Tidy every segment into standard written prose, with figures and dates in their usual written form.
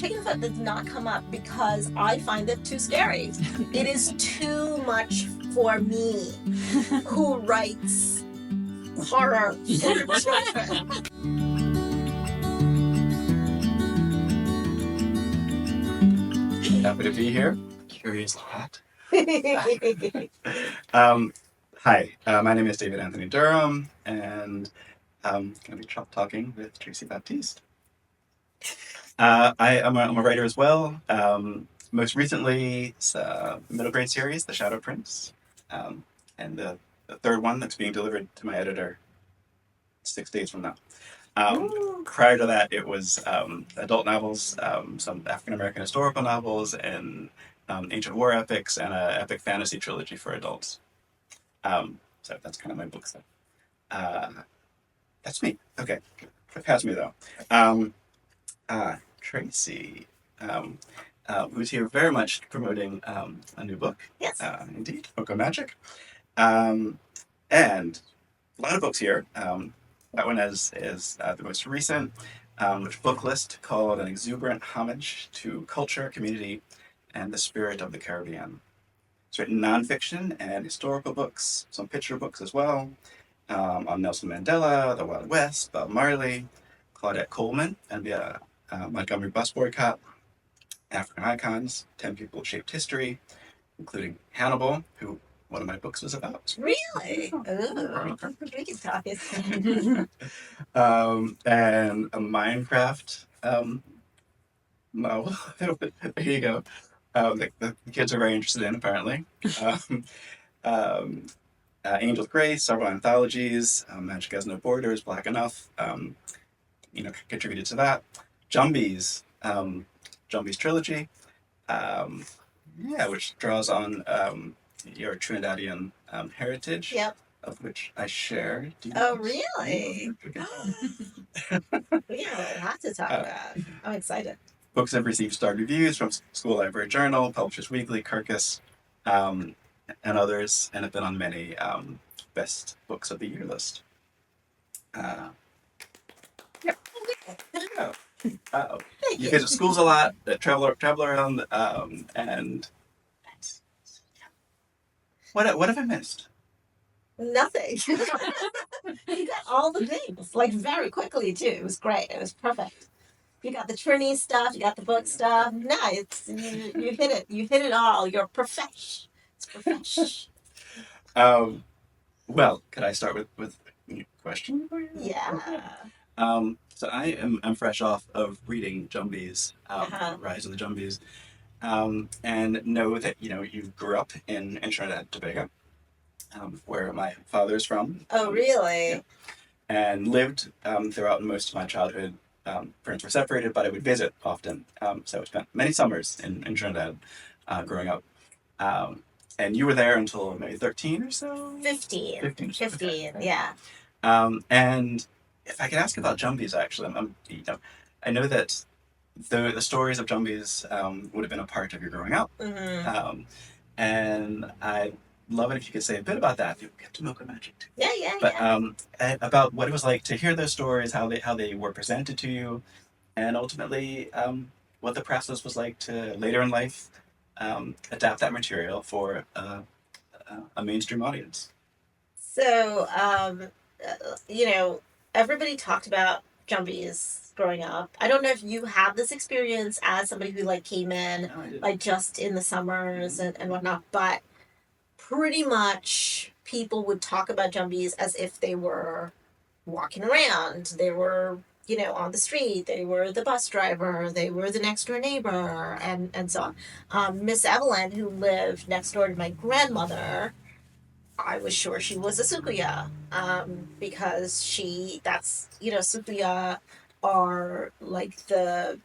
Chicken Foot did not come up because I find it too scary. It is too much for me, who writes horror for children. Happy to be here. Curious cat. Hi, my name is David Anthony Durham, and I'm going to be talking with Tracey Baptiste. I'm a writer as well. Most recently, it's a middle grade series, The Shadow Prince, and the third one that's being delivered to my editor 6 days from now. Prior to that, it was adult novels, some African American historical novels, and ancient war epics, and an epic fantasy trilogy for adults. So that's kind of my book stuff. That's me. Okay, past me though. Tracey, who's here very much promoting a new book. Yes. Indeed, Moko Magic. And a lot of books here. That one is the most recent, which book list called An Exuberant Homage to Culture, Community, and the Spirit of the Caribbean. It's written nonfiction and historical books, some picture books as well, on Nelson Mandela, the Wild West, Bob Marley, Claudette Coleman, and the Montgomery bus boycott, African icons, 10 people who shaped history, including Hannibal, who one of my books was about. Really? Ooh, we can talk it. And a Minecraft novel. There you go. The kids are very interested in, apparently. Angel's Grace, several anthologies, Magic Has No Borders, Black Enough, contributed to that. Jumbies, Jumbies trilogy, which draws on your Trinidadian heritage, Yep. of which I share. Oh, really? We have a lot to talk about. I'm excited. Books have received starred reviews from School Library Journal, Publishers Weekly, Carcass, and others, and have been on many best books of the year list. You visit schools a lot, travel around, and what have I missed? Nothing. You got all the things, like very quickly too. It was great. It was perfect. You got the Trini stuff. You got the book stuff. No, it's you hit it. You hit it all. You're profesh. It's profesh. Well, could I start with a question? Yeah. So I'm fresh off of reading Jumbies, Rise of the Jumbies, and know that you grew up in Trinidad and Tobago, where my father's from. Oh, really? Yeah, and lived throughout most of my childhood. Parents were separated, but I would visit often. So I spent many summers in Trinidad growing up. And you were there until maybe 13 or so? 15. 15. 15, okay. Yeah. And if I could ask about Jumbies, actually, I know that the stories of Jumbies would have been a part of your growing up. Mm-hmm. And I'd love it if you could say a bit about that. We'll get to Moko Magic too. Yeah. But about what it was like to hear those stories, how they were presented to you, and ultimately what the process was like to later in life adapt that material for a mainstream audience. So, everybody talked about Jumbies growing up. I don't know if you have this experience as somebody who came in just in the summers and whatnot, but pretty much people would talk about Jumbies as if they were walking around. They were, on the street. They were the bus driver. They were the next door neighbor, and so on. Miss Evelyn, who lived next door to my grandmother, I was sure she was a Sukuya, because Sukuya are like the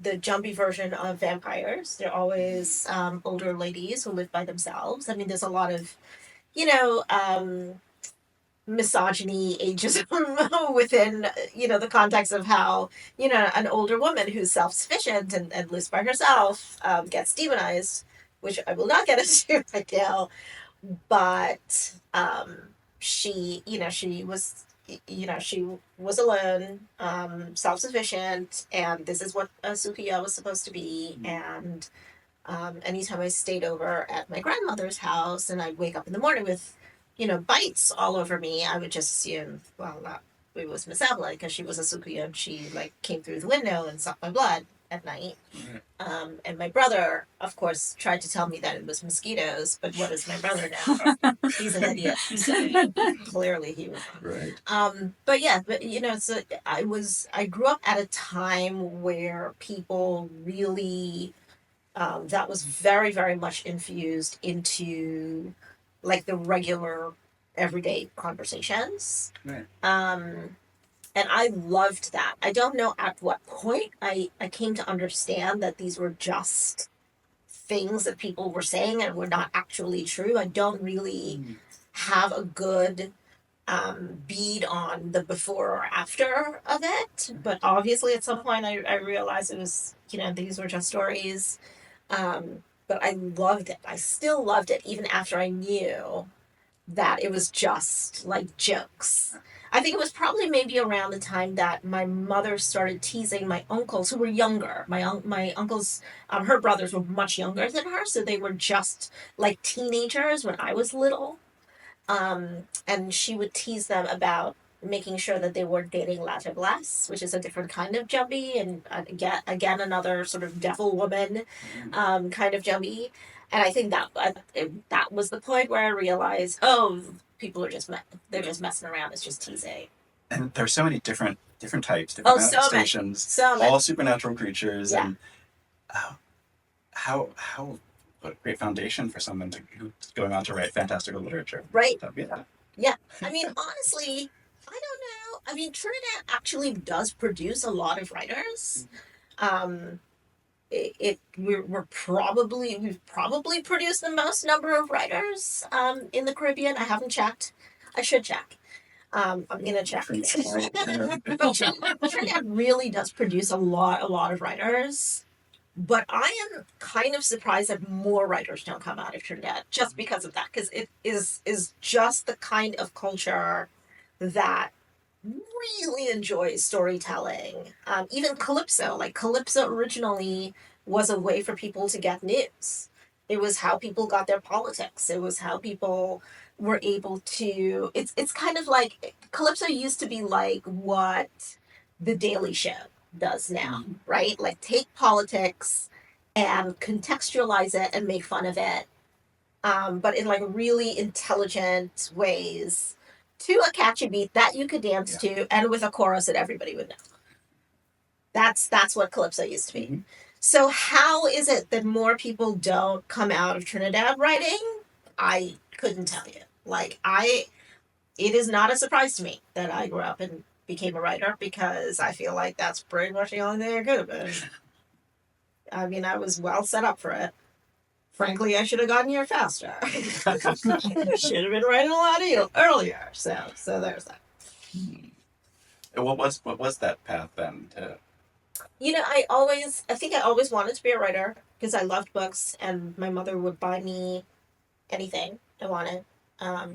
Jumbie version of vampires. They're always older ladies who live by themselves. I mean, there's a lot of, misogyny, ageism within, the context of how, an older woman who's self-sufficient and lives by herself gets demonized, which I will not get into right now. But she was she was alone, self-sufficient, and this is what a Sukiya was supposed to be. And anytime I stayed over at my grandmother's house and I'd wake up in the morning with, bites all over me, I would just assume, well, that it was Miss Evelyn because she was a Sukiya and she came through the window and sucked my blood at night. And my brother, of course, tried to tell me that it was mosquitoes, but what does my brother know? He's an idiot. So clearly he was wrong. Right. But yeah, so I grew up at a time where people really, that was very, very much infused into the regular everyday conversations. Right. And I loved that. I don't know at what point I came to understand that these were just things that people were saying and were not actually true. I don't really have a good bead on the before or after of it. But obviously, at some point, I realized it was, these were just stories. But I loved it. I still loved it even after I knew that it was just jokes. I think it was probably maybe around the time that my mother started teasing my uncles who were younger. My uncles, her brothers were much younger than her, so they were just teenagers when I was little. And she would tease them about making sure that they weren't dating La Faiblesse, which is a different kind of jumbie, and again another sort of devil woman kind of jumbie. And I think that was the point where I realized, oh, people are they're just messing around. It's just teasing. And there's so many different types, different manifestations, so all supernatural creatures, yeah. And how what a great foundation for someone who's going on to write fantastical literature. Right. Yeah. Yeah. I mean, honestly, I don't know. I mean, Trinidad actually does produce a lot of writers. We've probably produced the most number of writers in the Caribbean. I haven't checked. I should check. I'm gonna check. But Trinidad really does produce a lot of writers. But I am kind of surprised that more writers don't come out of Trinidad just because of that, because it is just the kind of culture that really enjoys storytelling. Even Calypso, Calypso originally was a way for people to get news. It was how people got their politics. It was how people were able to. It's kind of like Calypso used to be like what the Daily Show does now, right? Take politics and contextualize it and make fun of it, but in really intelligent ways to a catchy beat that you could dance to and with a chorus that everybody would know. That's what Calypso used to be. Mm-hmm. So how is it that more people don't come out of Trinidad writing? I couldn't tell you. It is not a surprise to me that I grew up and became a writer, because I feel like that's pretty much the only thing I could have been. I mean, I was well set up for it. Frankly, I should have gotten here faster. Should have been writing a lot earlier. So there's that. What was that path then? I think I always wanted to be a writer because I loved books, and my mother would buy me anything I wanted.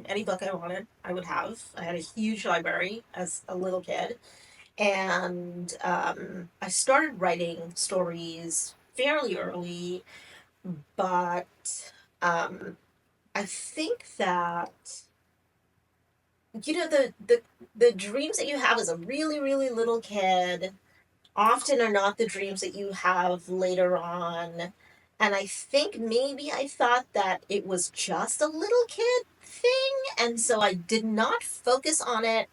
Any book I wanted, I would have. I had a huge library as a little kid. And I started writing stories fairly early, but I think that, the dreams that you have as a really, really little kid often are not the dreams that you have later on. And I think maybe I thought that it was just a little kid thing. And so I did not focus on it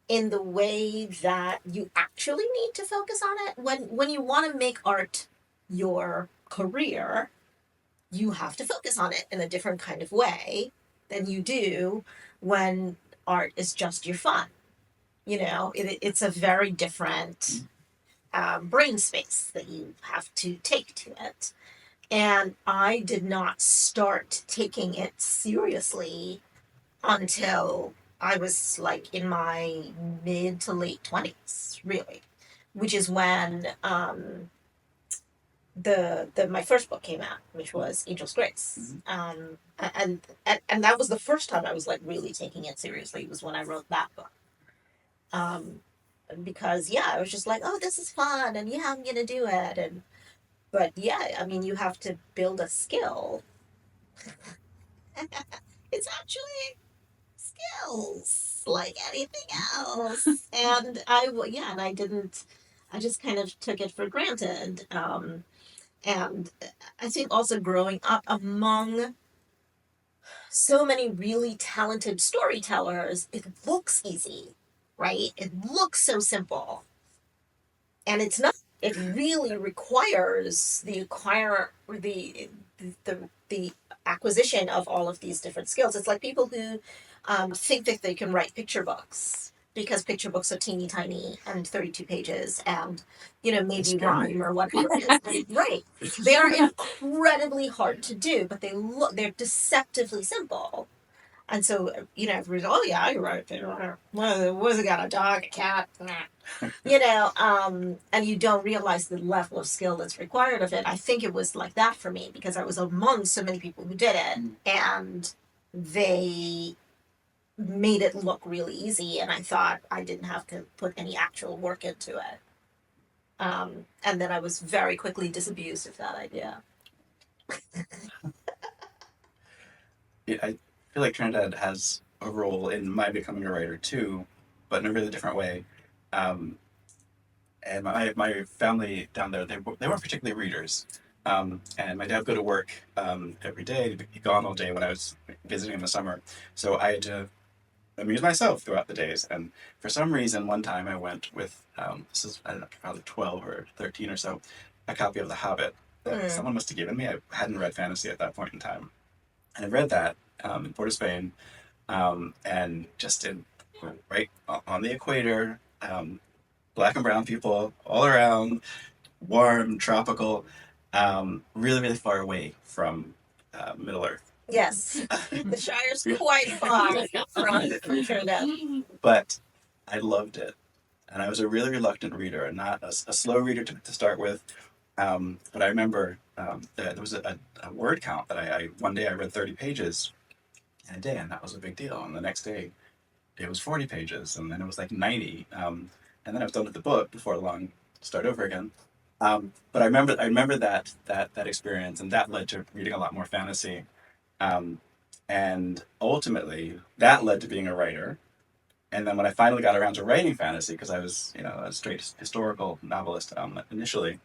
in the way that you actually need to focus on it. When you want to make art your career, you have to focus on it in a different kind of way than you do when art is just your fun. It's a very different brain space that you have to take to it. And I did not start taking it seriously until I was in my mid to late 20s, really, which is when my first book came out, which was Angel's Grace. And that was the first time I was really taking it seriously, was when I wrote that book. Because yeah, I was just like, oh, this is fun, and yeah, I'm gonna do it, and but yeah, I mean, you have to build a skill. It's actually skills like anything else, and yeah, and I didn't. I just kind of took it for granted. And I think also growing up among so many really talented storytellers, it looks easy, right? It looks so simple, and it's not. It really requires the acquisition of all of these different skills. It's like people who think that they can write picture books because picture books are teeny tiny and 32 pages and maybe rhyme or whatever it is. Right. They are incredibly hard to do, but they're deceptively simple. And so, everybody's, oh yeah, I wrote it. What's it got? A dog, a cat, and you don't realize the level of skill that's required of it. I think it was like that for me because I was among so many people who did it, and they made it look really easy, and I thought I didn't have to put any actual work into it. And then I was very quickly disabused of that idea. I feel like Trinidad has a role in my becoming a writer too, but in a really different way. Um, and my family down there, they weren't particularly readers. And my dad would go to work every day. He'd be gone all day when I was visiting in the summer. So I had to amuse myself throughout the days. And for some reason, one time I went with, this is, I don't know, probably 12 or 13 or so, a copy of The Hobbit that someone must have given me. I hadn't read fantasy at that point in time. And I read that in Port of Spain, and just right on the equator, black and brown people all around, warm, tropical, really, really far away from Middle Earth. Yes, the Shire's quite far from Trinidad. But I loved it. And I was a really reluctant reader and not a slow reader to start with. But I remember there was a word count that one day I read 30 pages in a day, and that was a big deal. And the next day it was 40 pages, and then it was like 90. And then I was done with the book before long to start over again. But I remember that experience, and that led to reading a lot more fantasy. Um, and ultimately, that led to being a writer. And then when I finally got around to writing fantasy, because I was, a straight historical novelist initially,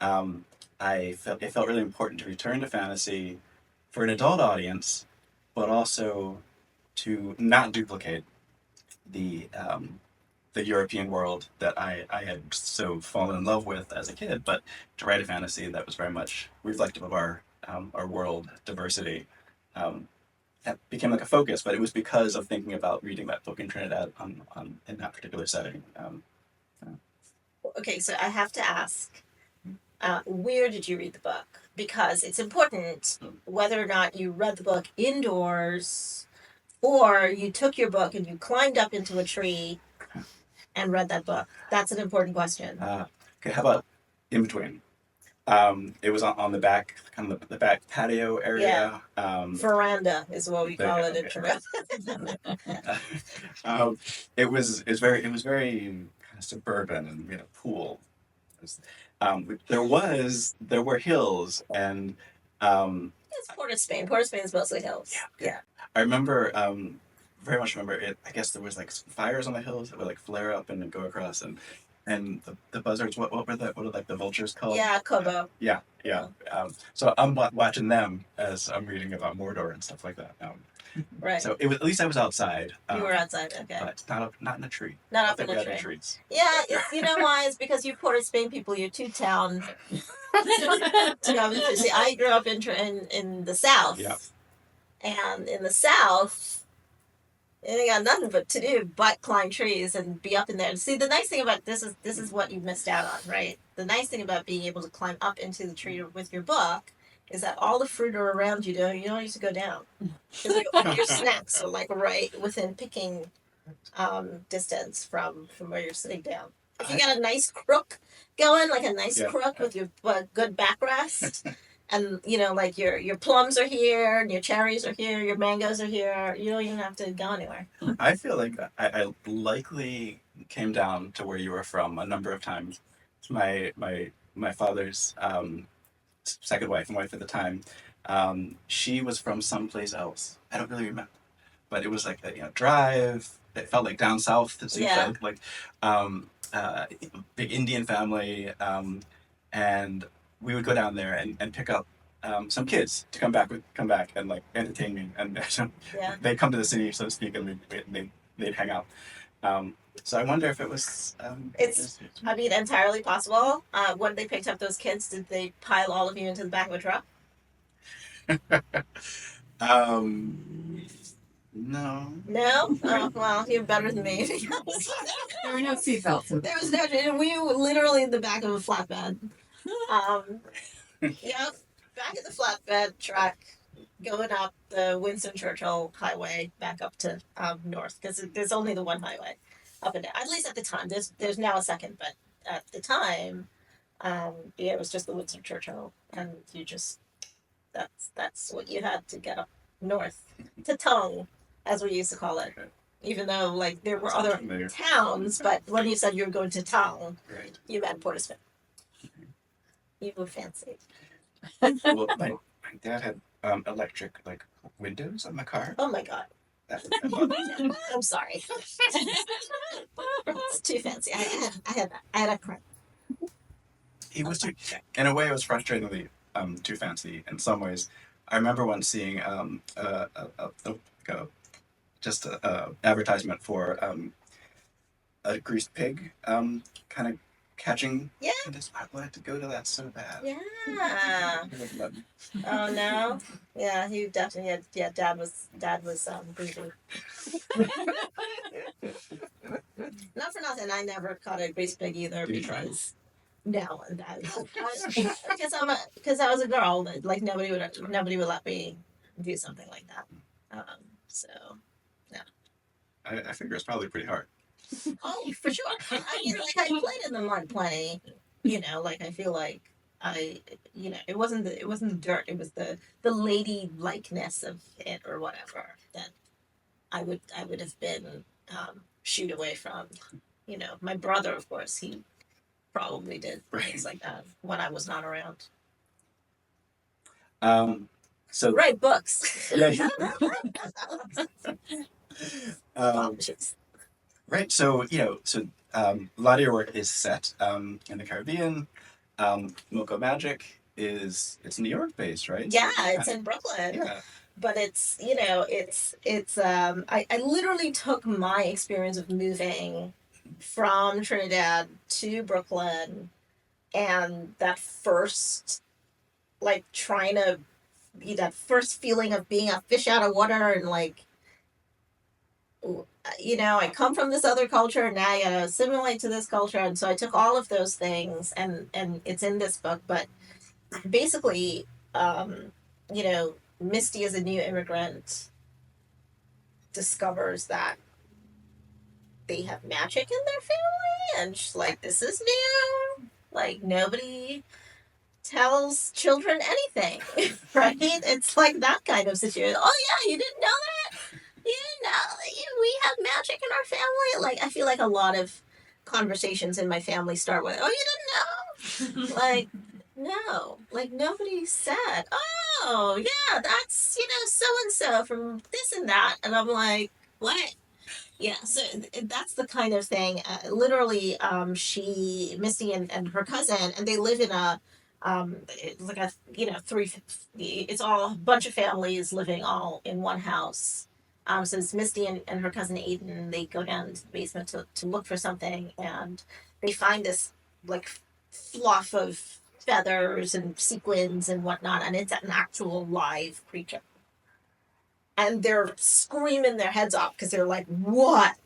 it felt really important to return to fantasy for an adult audience, but also to not duplicate the European world that I had so fallen in love with as a kid, but to write a fantasy that was very much reflective of our world diversity. Um, that became like a focus, but it was because of thinking about reading that book in Trinidad in that particular setting. Okay, so I have to ask, where did you read the book? Because it's important whether or not you read the book indoors or you took your book and you climbed up into a tree and read that book. That's an important question. Okay, how about in between? It was on the back, kind of the back patio area. Veranda is what we call it in Trinidad. It was very kind of suburban, and we had a pool. There were hills, and It's Port of Spain. Port of Spain is mostly hills. Yeah. I remember very much remember it. I guess there was like fires on the hills that would like flare up and then go across, and the buzzards. What are like the vultures called? Yeah, Kobo. Yeah. So I'm watching them as I'm reading about Mordor and stuff like that. Right. So at least I was outside. You were outside, okay. But not in a tree. Not up in a tree. Trees. Yeah, you know why? It's because you Port of Spain people, you're too town. See, I grew up in the South. Yeah. And in the South, they got nothing but to do but climb trees and be up in there. See, the nice thing about this is what you missed out on, right? The nice thing about being able to climb up into the tree with your book is that all the fruit are around you. You don't need to go down. Because your snacks are like right within picking distance from where you're sitting down. If you got a nice crook going, like a nice crook with your good backrest, and like your plums are here, and your cherries are here, your mangoes are here, you don't even have to go anywhere. I feel like I likely came down to where you were from a number of times. My father's second wife and wife at the time, she was from someplace else. I don't really remember, but it was like a drive. It felt like down south, as you said, like big Indian family, and we would go down there and pick up some kids to come back and like entertain me, and they'd come to the city, so to speak, and they'd hang out. So I wonder if it was. It's, I mean, entirely possible. When they picked up those kids, did they pile all of you into the back of a truck? No. No? Oh, well, you're better than me. There were no seatbelts. There was no, we were literally in the back of a flatbed. Yep, back of the flatbed truck, going up the Winston Churchill Highway back up to north, because there's only the one highway up and down. At least at the time. There's now a second, but at the time, it was just the Winston Churchill, and you just that's what you had to get up north to Tongue, as we used to call it. Even though like there were other towns, but when you said you were going to Tongue, you meant Port of Smith. You were fancy. Well, my dad had electric like windows on my car. Oh my god. I'm sorry. It's too fancy. I had a crap. He was too. In a way, it was frustratingly too fancy. In some ways, I remember once seeing just a advertisement for a greased pig kind of catching. Yeah. I wanted to go to that so bad. Yeah. Oh no. Yeah, he definitely had. Yeah, dad was greasy. Not for nothing. I never caught a greased pig either because. No, and because I was a girl, like nobody would let me do something like that. So, yeah. I figure it's probably pretty hard. Oh, for sure. I mean, like I played in the mud plenty. Like I feel like it wasn't the dirt. It was the lady likeness of it or whatever that I would have been shooed away from. My brother, of course, he probably did things like that when I was not around. So write books. Yeah. Right. So a lot of your work is set in the Caribbean. Moko Magic it's New York based, right? Yeah, it's in Brooklyn. Yeah. But it's I literally took my experience of moving from Trinidad to Brooklyn, and that first trying to be that first feeling of being a fish out of water, and I come from this other culture, and now I gotta assimilate to this culture, and so I took all of those things, and it's in this book. But basically, Misty as a new immigrant discovers that they have magic in their family, and she's like, this is new. Like, nobody tells children anything, right? It's like that kind of situation. Oh yeah, you didn't know that? You didn't know that we have magic in our family? Like, I feel like a lot of conversations in my family start with, oh, you didn't know? Like, no. Like, nobody said, oh, yeah, that's, so-and-so from this and that. And I'm like, what? Yeah, so that's the kind of thing. Literally, Misty and her cousin, and they live in it's like a, it's all a bunch of families living all in one house. So it's Misty and her cousin Aiden. They go down into the basement to look for something, and they find this like fluff of feathers and sequins and whatnot, and it's an actual live creature. And they're screaming their heads off because they're like, what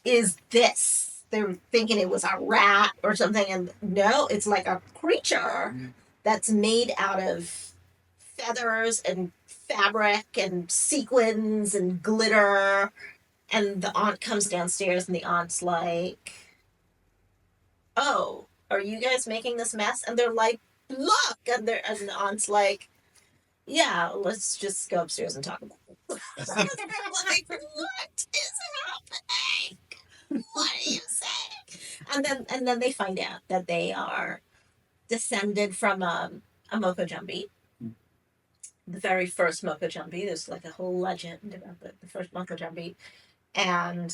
is this? They're thinking it was a rat or something, and no, it's like a creature that's made out of feathers and fabric and sequins and glitter. And the aunt comes downstairs, and the aunt's like, oh, are you guys making this mess? And they're like, look! And the aunt's like, yeah, let's just go upstairs and talk about it. Like, what is happening? What are you saying? And then they find out that they are descended from a Moko Jumbie. The very first Moko Jumbie. There's like a whole legend about the first Moko Jumbie. And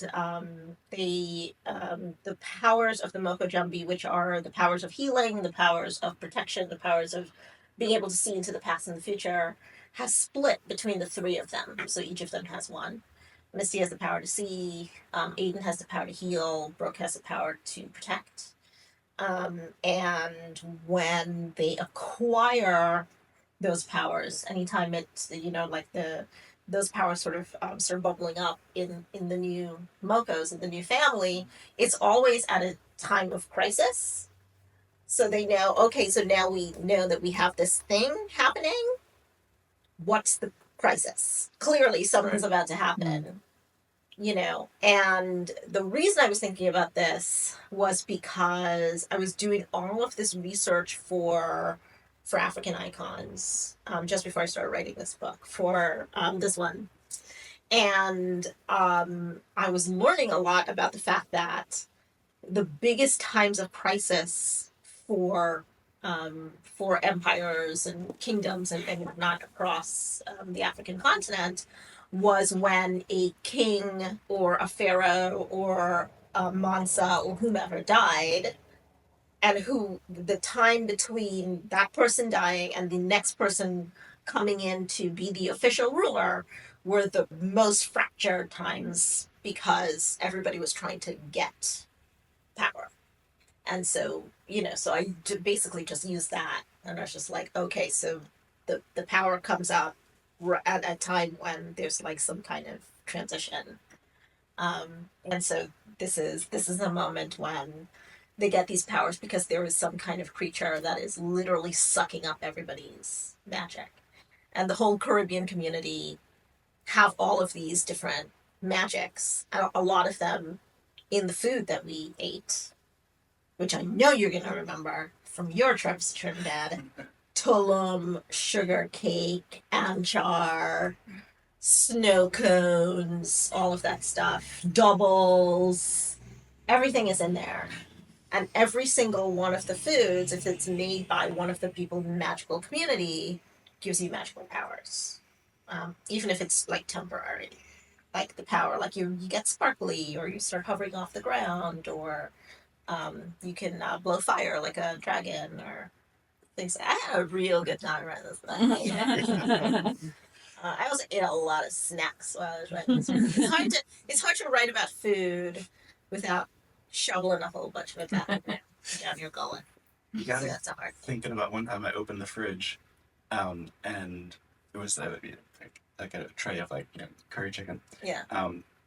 the powers of the Moko Jumbie, which are the powers of healing, the powers of protection, the powers of being able to see into the past and the future, has split between the three of them. So each of them has one. Misty has the power to see. Aiden has the power to heal. Brooke has the power to protect. And when they acquire those powers, anytime it's like those powers sort of start bubbling up in the new Mokos in the new family, it's always at a time of crisis. So they know, okay, so now we know that we have this thing happening. What's the crisis? Clearly, something's about to happen. And the reason I was thinking about this was because I was doing all of this research for African icons just before I started writing this book for this one. And I was learning a lot about the fact that the biggest times of crisis for empires and kingdoms and whatnot across the African continent was when a king or a pharaoh or a Mansa or whomever died, and who the time between that person dying and the next person coming in to be the official ruler were the most fractured times because everybody was trying to get power. And so, so I basically just used that. And I was just like, okay, so the power comes out at a time when there's like some kind of transition. And so this is a moment when they get these powers because there is some kind of creature that is literally sucking up everybody's magic. And the whole Caribbean community have all of these different magics, a lot of them in the food that we ate, which I know you're going to remember from your trips to Trinidad. Tulum, sugar cake, anchar, snow cones, all of that stuff, doubles, everything is in there. And every single one of the foods, if it's made by one of the people in the magical community, gives you magical powers. Even if it's like temporary. Like the power, like you get sparkly, or you start hovering off the ground, or you can blow fire like a dragon, or things. I had a real good time writing this book. I also ate a lot of snacks while I was writing this book. It's hard to write about food without shoveling a whole bunch of it down your gullet. You got So to that's a hard. thinking about one time I opened the fridge, and it was like a tray of curry chicken. Yeah.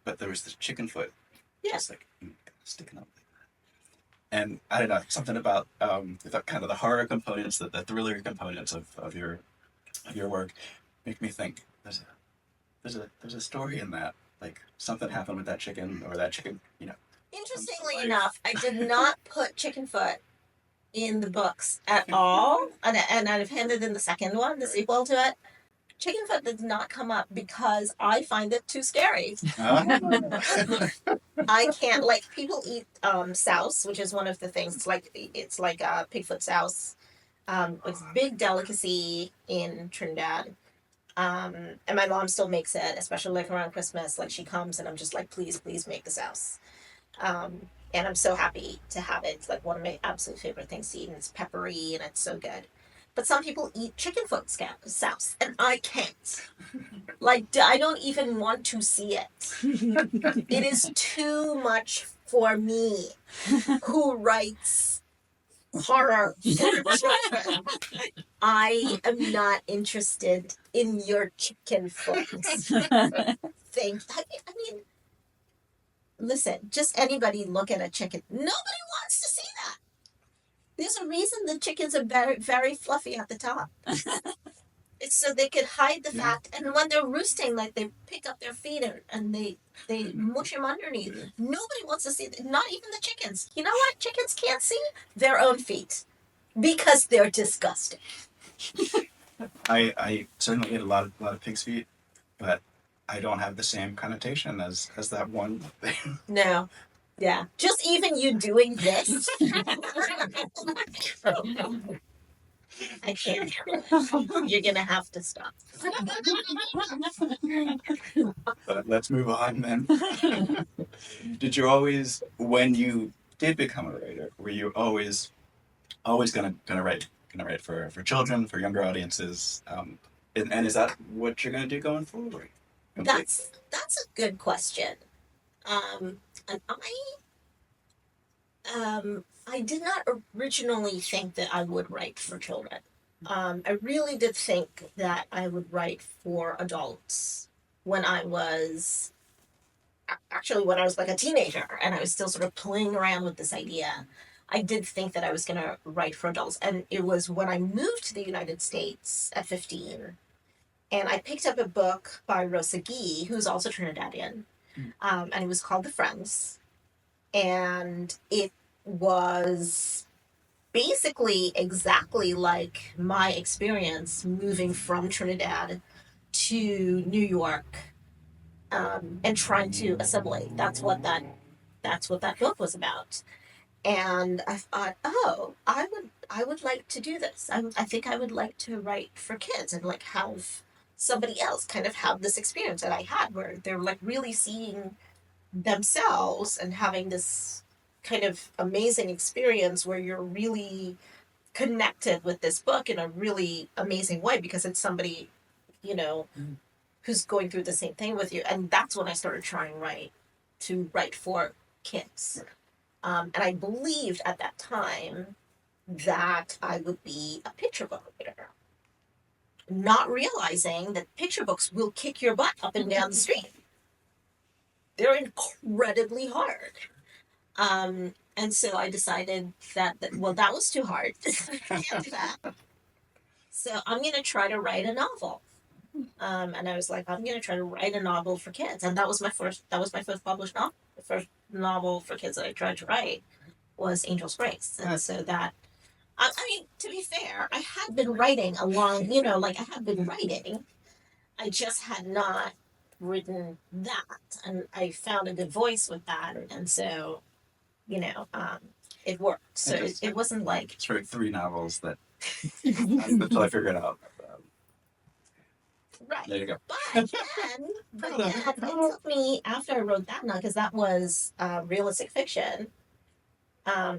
But there was this chicken foot, Yeah. just sticking up like that. And I don't know, something about the kind of the horror components, the thriller components of your work, make me think there's a story in that. Like something happened with that chicken, or that chicken, Interestingly enough, I did not put chicken foot in the books at all, and I've handed in the second one, the sequel to it. Chicken foot did not come up because I find it too scary. I can't, like, people eat souse, which is one of the things. It's like pigfoot souse. It's a big delicacy in Trinidad. And my mom still makes it, especially like around Christmas. Like she comes and I'm just like, please, please make the souse. And I'm so happy to have it. It's like one of my absolute favorite things to eat, and it's peppery and it's so good. But some people eat chicken foot souse, and I can't. Like, I don't even want to see it. It is too much for me, who writes horror for children. I am not interested in your chicken foot thing. I mean, listen, just anybody look at a chicken. Nobody wants to see that. There's a reason the chickens are very, very fluffy at the top. It's so they could hide the fat, and when they're roosting, like they pick up their feet and they mush them underneath. Nobody wants to see that. Not even the chickens. You know what? Chickens can't see their own feet because they're disgusting. I certainly eat a lot of pig's feet, but I don't have the same connotation as that one thing. No, Yeah. Just even you doing this. I can't. You're gonna have to stop. But let's move on then. Did you always, when you did become a writer, were you always gonna write for children, for younger audiences? And is that what you're gonna do going forward? That's a good question. And I did not originally think that I would write for children. I really did think that I would write for adults when I was actually when I was like a teenager and I was still sort of playing around with this idea. I did think that I was going to write for adults, and it was when I moved to the United States at 15, and I picked up a book by Rosa Gee, who's also Trinidadian, and it was called The Friends, and it was basically exactly like my experience moving from Trinidad to New York, and trying to assimilate. That's what that book was about. And I thought, oh, I would like to do this. I think I would like to write for kids and like have somebody else kind of have this experience that I had where they're like really seeing themselves and having this kind of amazing experience where you're really connected with this book in a really amazing way because it's somebody, you know, who's going through the same thing with you. And that's when I started trying to write for kids. And I believed at that time that I would be a picture book writer, not realizing that picture books will kick your butt up and down the street. They're incredibly hard. And so I decided that well, that was too hard. I can't do that. So I'm going to try to write a novel. And I was like, I'm going to try to write a novel for kids. And that was my first published novel. The first novel for kids that I tried to write was Angel's Grace. And so that, I mean, to be fair, I had been writing along, like I had been writing. I just had not written that. And I found a good voice with that. And so, it worked. So it wasn't like. It's wrote 3 novels that until I figured out. Right. There you go. But then it took me, after I wrote that novel, because that was realistic fiction,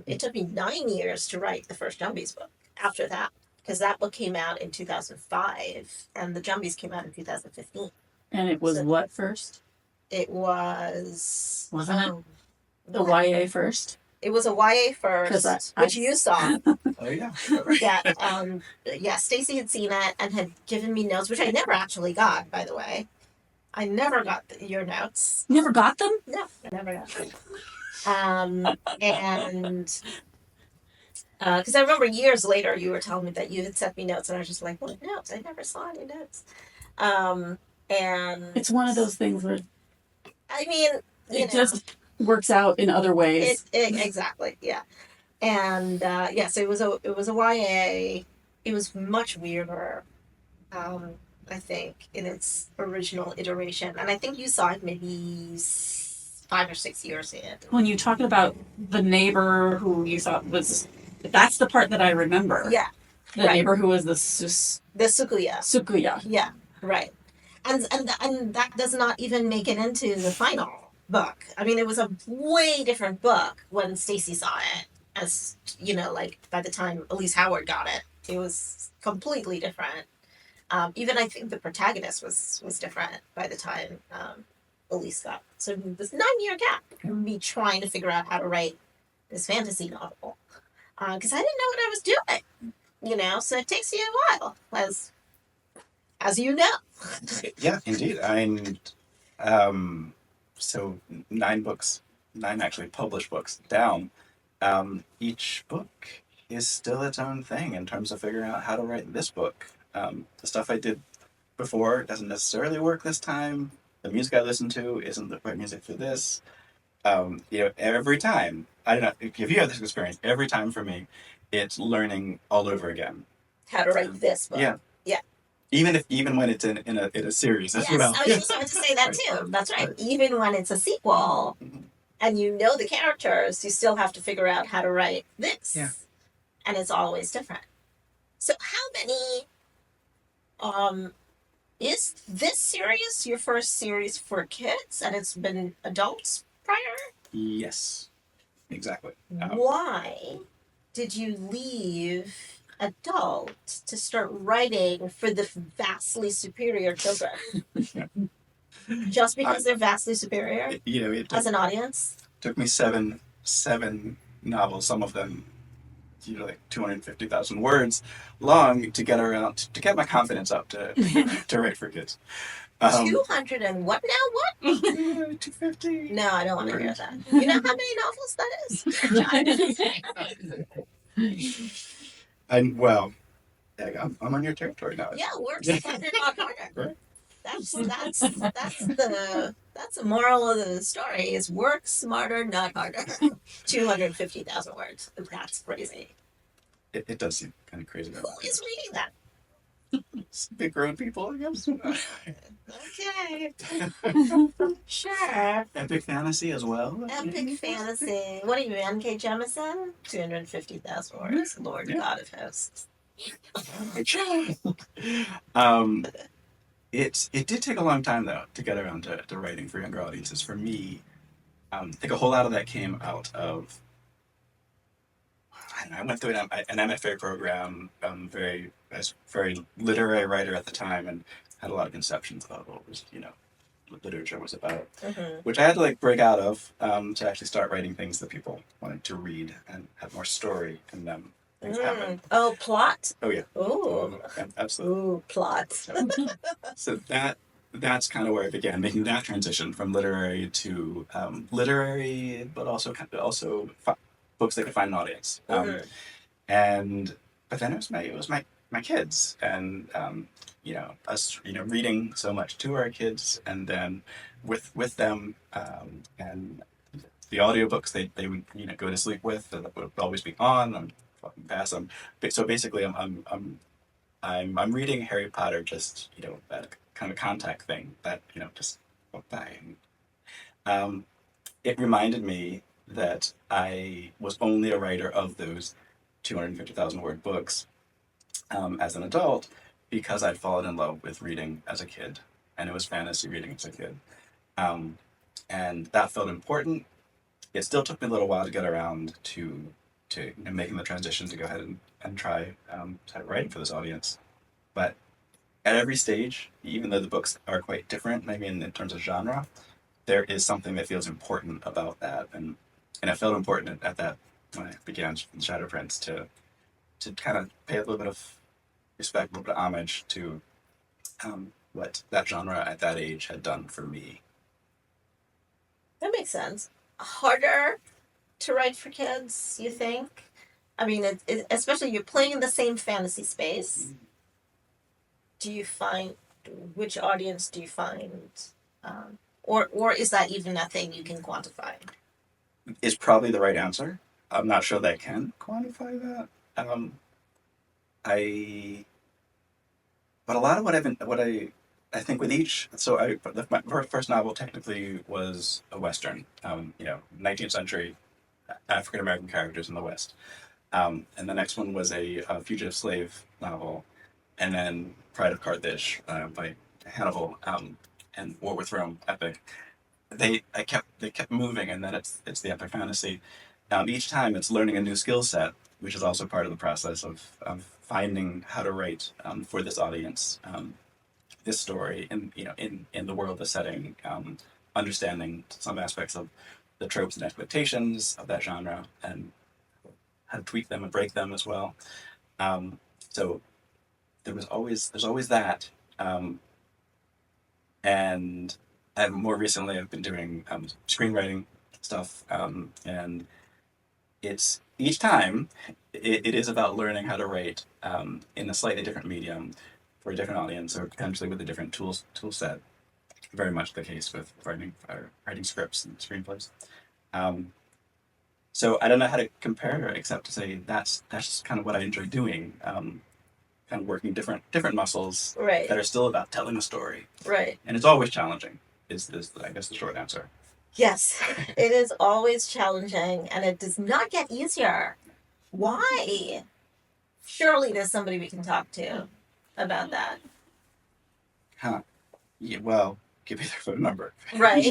it took me 9 years to write the first Jumbies book after that, because that book came out in 2005, and the Jumbies came out in 2015. And it was what first? It was... Wasn't it? The YA first? It was a YA first, which you saw. Oh, yeah. Yeah, Stacey had seen it and had given me notes, which I never actually got, by the way. I never got your notes. You never got them? No, I never got them. And because I remember years later you were telling me that you had sent me notes, and I was just like, what notes? I never saw any notes. And it's one of those things where I mean, it just works out in other ways. Exactly, yeah. And so it was a YA. It was much weirder, I think, in its original iteration. And I think you saw it maybe 5 or 6 years in. When you talk about the neighbor who you thought was, that's the part that I remember. Yeah. The neighbor who was the Sukuya. Sukuya. Yeah, right. And that does not even make it into the final book. I mean, it was a way different book when Stacey saw it. As like by the time Elise Howard got it, it was completely different. Even I think the protagonist was different by the time Elise got it. So this 9-year gap of me trying to figure out how to write this fantasy novel, because I didn't know what I was doing. So it takes you a while, as you know. Yeah, indeed. So 9 actually published books down. Each book is still its own thing in terms of figuring out how to write this book. The stuff I did before doesn't necessarily work this time. The music I listen to isn't the right music for this. Every time, I don't know if you have this experience, every time for me, it's learning all over again. How to write this book. Yeah. Yeah. Even when it's in a series as well. Yes, I was just about to say that too. That's right. Even when it's a sequel, and you know the characters, you still have to figure out how to write this. Yeah. And it's always different. So how many is this series your first series for kids and it's been adults prior? Yes, exactly. Why did you leave adult to start writing for the vastly superior children? Just because they're vastly superior It as an audience? took me seven novels, some of them like 250,000 words long, to get my confidence up to write for kids. 200 and what now? What? 250. No, I don't want to hear that. You know how many novels that is? And well, I'm on your territory now. Yeah, work smarter, not harder. Right. That's the moral of the story is work smarter, not harder. 250,000 words. That's crazy. It does seem kind of crazy. Who is reading that? It's big grown people, I guess. Okay. Sure. Epic fantasy as well. Epic fantasy. What are you, N.K. Jemisin? 250,000 words. Lord God of hosts. It did take a long time though to get around to writing for younger audiences. For me, I think a whole lot of that came out of I went through an MFA program, as very literary writer at the time, and had a lot of conceptions about what was what literature was about, which I had to break out of to actually start writing things that people wanted to read and have more story in them. Oh, plot? Oh yeah. Oh, absolutely. Ooh, plot. So that's kind of where I began making that transition from literary to literary, but also books that could find an audience. But then it was my kids, and us reading so much to our kids, and then with them, and the audiobooks they would go to sleep with, that would always be on. I'm fucking past them. So basically, I'm reading Harry Potter just that kind of contact thing that just went by. It reminded me that I was only a writer of those 250,000 word books as an adult because I'd fallen in love with reading as a kid, and it was fantasy reading as a kid, and that felt important. It still took me a little while to get around to making the transition to go ahead and try writing for this audience. But at every stage, even though the books are quite different, maybe in terms of genre, there is something that feels important about that, and it felt important at that when I began Shadow Prince to kind of pay a little bit of respect, a little bit of homage to what that genre at that age had done for me. That makes sense. Harder to write for kids, you think? I mean, especially you're playing in the same fantasy space. Do you find which audience do you find, or is that even a thing you can quantify? Is probably the right answer. I'm not sure that I can quantify that. But a lot of what I think with each, my first novel technically was a Western, 19th century African American characters in the West. And the next one was a fugitive slave novel, and then Pride of Carthage by Hannibal, and War with Rome epic. They kept moving, and then it's the epic fantasy. Each time it's learning a new skill set, which is also part of the process of finding how to write for this audience, this story in the world, the setting, understanding some aspects of the tropes and expectations of that genre, and how to tweak them and break them as well. So there's always that, and more recently I've been doing screenwriting stuff, and it's each time it is about learning how to write in a slightly different medium for a different audience, or potentially with a different tool set. Very much the case with writing scripts and screenplays. So I don't know how to compare, except to say that's kind of what I enjoy doing. Kind of working different muscles Right. that are still about telling a story. Right. And it's always challenging. Is I guess the short answer. Yes, it is always challenging, and it does not get easier. Why? Surely there's somebody we can talk to about that. Huh. Yeah, well, give me their phone number. Right.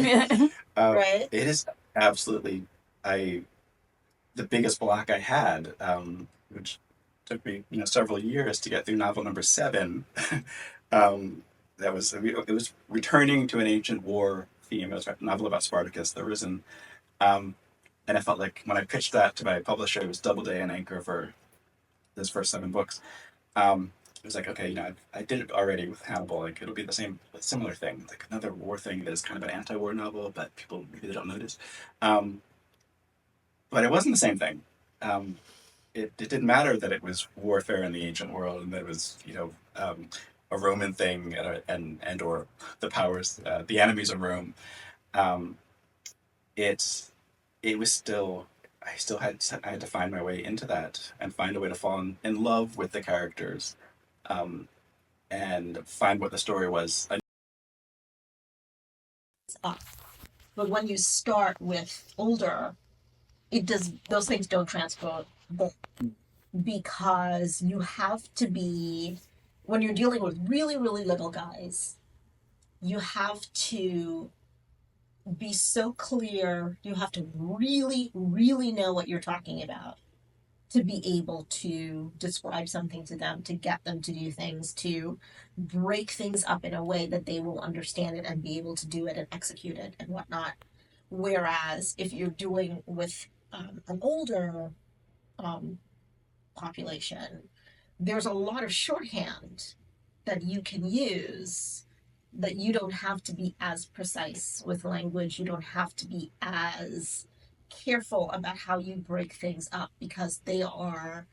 Right. It is absolutely I the biggest block I had, which took me several years to get through novel number 7. um, it was returning to an ancient war theme. It was a novel about Spartacus, the Risen, and I felt like when I pitched that to my publisher, it was Doubleday and Anchor for his first 7 books. It was like, okay, I did it already with Hannibal. Like it'll be the same, similar thing, like another war thing that is kind of an anti-war novel, but people maybe they don't notice. Um, but it wasn't the same thing. Um, it didn't matter that it was warfare in the ancient world and that it was a Roman thing and or the powers, the enemies of Rome. Um, it it was still I had to find my way into that and find a way to fall in love with the characters, um, and find what the story was. It's up. But when you start with older, it does those things don't transport because you have to be when you're dealing with really, really little guys, you have to be so clear. You have to really, really know what you're talking about to be able to describe something to them, to get them to do things, to break things up in a way that they will understand it and be able to do it and execute it and whatnot. Whereas if you're doing with an older um, population, there's a lot of shorthand that you can use that you don't have to be as precise with language. You don't have to be as careful about how you break things up because they are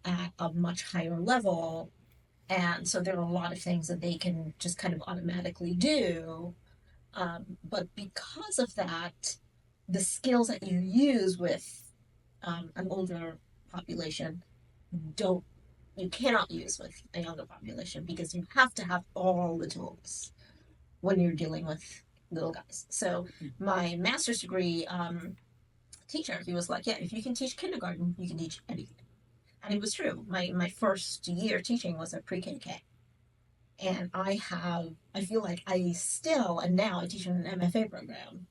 at a much higher level. And so there are a lot of things that they can just kind of automatically do. But because of that, the skills that you use with an older population don't you cannot use with a younger population because you have to have all the tools when you're dealing with little guys. So my master's degree teacher, he was like, yeah, if you can teach kindergarten, you can teach anything. And it was true. My first year teaching was at pre-K K. And I feel like I still, and now I teach in an MFA program,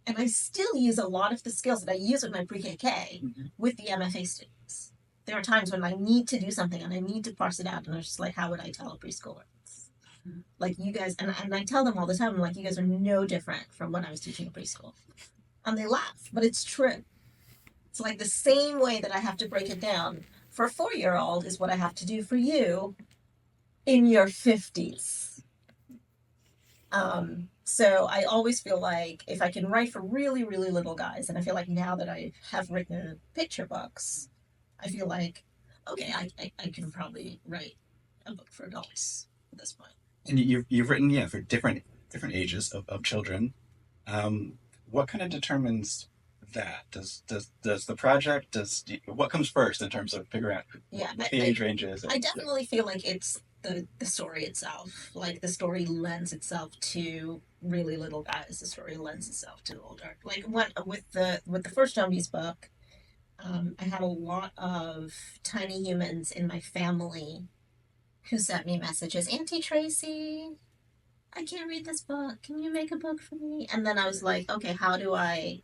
and I still use a lot of the skills that I use with my pre-KK with the MFA students. There are times when I need to do something and I need to parse it out, and I'm just like, how would I tell a preschooler? Like you guys, and I tell them all the time, I'm like, you guys are no different from when I was teaching preschool. And they laugh, but it's true. It's like the same way that I have to break it down for a 4-year-old is what I have to do for you in your 50s. So I always feel like if I can write for really, really little guys, and I feel like now that I have written picture books, I feel like, okay, I can probably write a book for adults at this point. And you've written for different ages of children. What kind of determines that? Does the project what comes first in terms of figuring out what the age range is? I definitely feel like it's the story itself. Like the story lends itself to really little guys. The story lends itself to older. Like when with the first Jumbies book, I had a lot of tiny humans in my family who sent me messages. Auntie Tracey, I can't read this book. Can you make a book for me? And then I was like, okay, how do I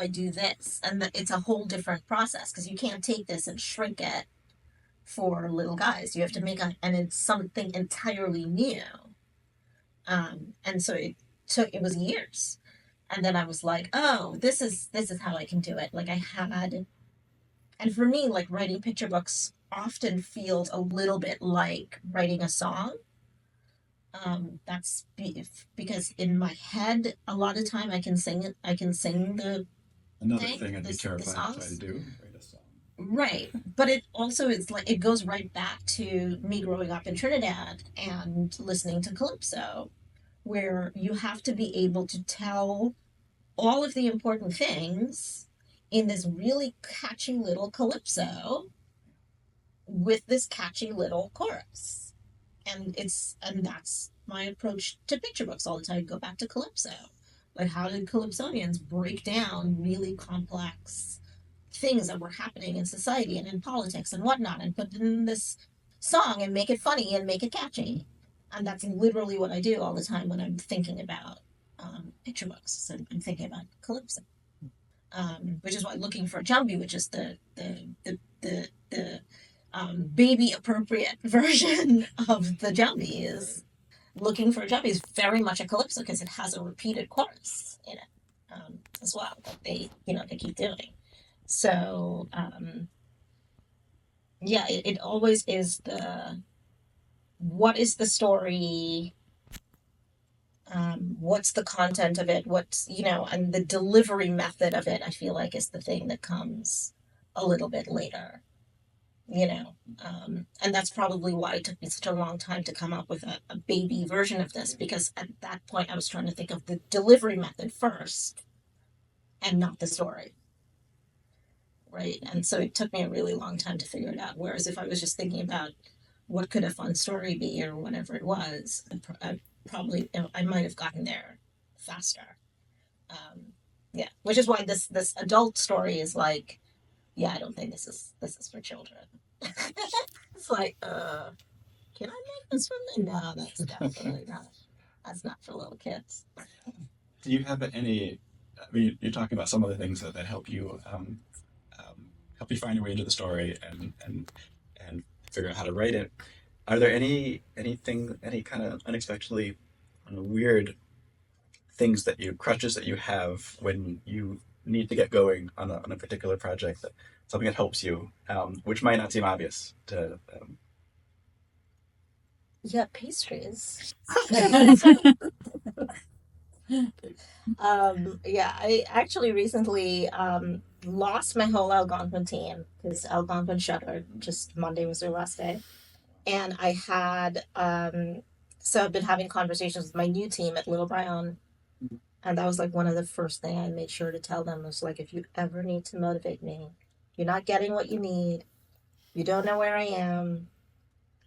do this? And it's a whole different process because you can't take this and shrink it for little guys. You have to and it's something entirely new. And so it was years. And then I was like, oh, this is how I can do it. Like and for me, like writing picture books often feels a little bit like writing a song. That's because in my head, a lot of time I can sing it. I can sing the Another thing I'd be terrified to try to do. Write a song. Right. But it also is like it goes right back to me growing up in Trinidad and listening to Calypso, where you have to be able to tell all of the important things in this really catchy little Calypso with this catchy little chorus. And that's my approach to picture books all the time. Go back to Calypso. Like, how did Calypsonians break down really complex things that were happening in society and in politics and whatnot and put it in this song and make it funny and make it catchy? And that's literally what I do all the time when I'm thinking about picture books. So I'm thinking about Calypso, which is why looking for a Jumbie, which is the baby appropriate version of the Jumbies. Looking for a Jumbie is very much a Calypso because it has a repeated chorus in it as well that they keep doing. So yeah, it always is what is the story, what's the content of it, what's and the delivery method of it, I feel like is the thing that comes a little bit later. And that's probably why it took me such a long time to come up with a baby version of this, because at that point I was trying to think of the delivery method first and not the story, right? And so it took me a really long time to figure it out, whereas if I was just thinking about what could a fun story be or whatever it was, I might have gotten there faster. Yeah, which is why this adult story is like, yeah, I don't think this is for children. It's like, can I make this for me? No, that's definitely not. That's not for little kids. Do you have any? I mean, you're talking about some of the things that help you help you find your way into the story and figure out how to write it. Are there any kind of unexpectedly weird things crutches that you have when you need to get going on a particular project, something that helps you, which might not seem obvious to. Yeah, pastries. Yeah, I actually recently lost my whole Algonquin team because Algonquin shuttered. Just Monday was their last day, and I had so I've been having conversations with my new team at Little Brown, and that was like one of the first thing I made sure to tell them was like, if you ever need to motivate me, you're not getting what you need, you don't know where I am,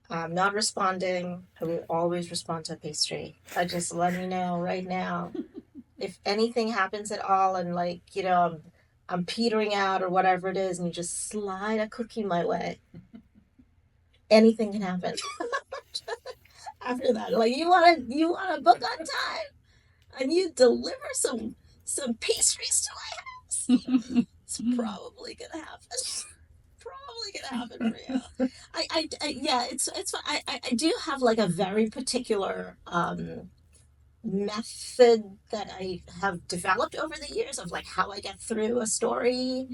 I'm not responding, I will always respond to a pastry. I just let me know right now if anything happens at all, and like I'm petering out or whatever it is, and you just slide a cookie my way. Anything can happen after that. Like you want to book on time, and you deliver some pastries to my house. It's probably gonna happen. Probably gonna happen for you. Yeah, it's fun. I do have like a very particular method that I have developed over the years of like how I get through a story,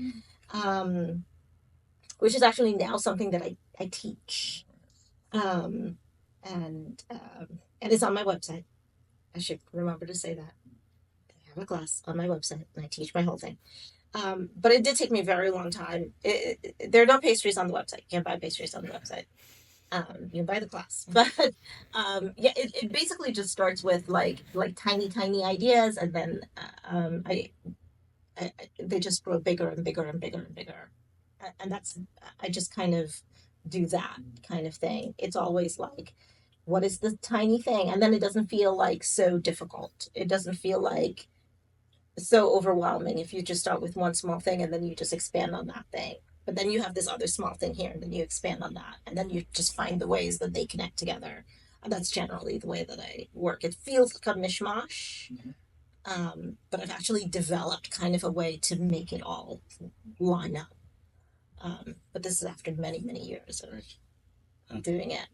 um, which is actually now something that I teach, um, and it's on my website. I should remember to say that. I have a class on my website and I teach my whole thing. But it did take me a very long time. There are no pastries on the website. You can't buy pastries on the website. You can buy the class, but yeah, it basically just starts with like tiny ideas, and then they just grow bigger and bigger and bigger and bigger, and that's I just kind of do that kind of thing. It's always like, what is the tiny thing, and then it doesn't feel like so difficult. It doesn't feel like so overwhelming if you just start with one small thing and then you just expand on that thing. But then you have this other small thing here, and then you expand on that, and then you just find the ways that they connect together. And that's generally the way that I work. It feels like a mishmash, but I've actually developed kind of a way to make it all line up. But this is after many years of doing it.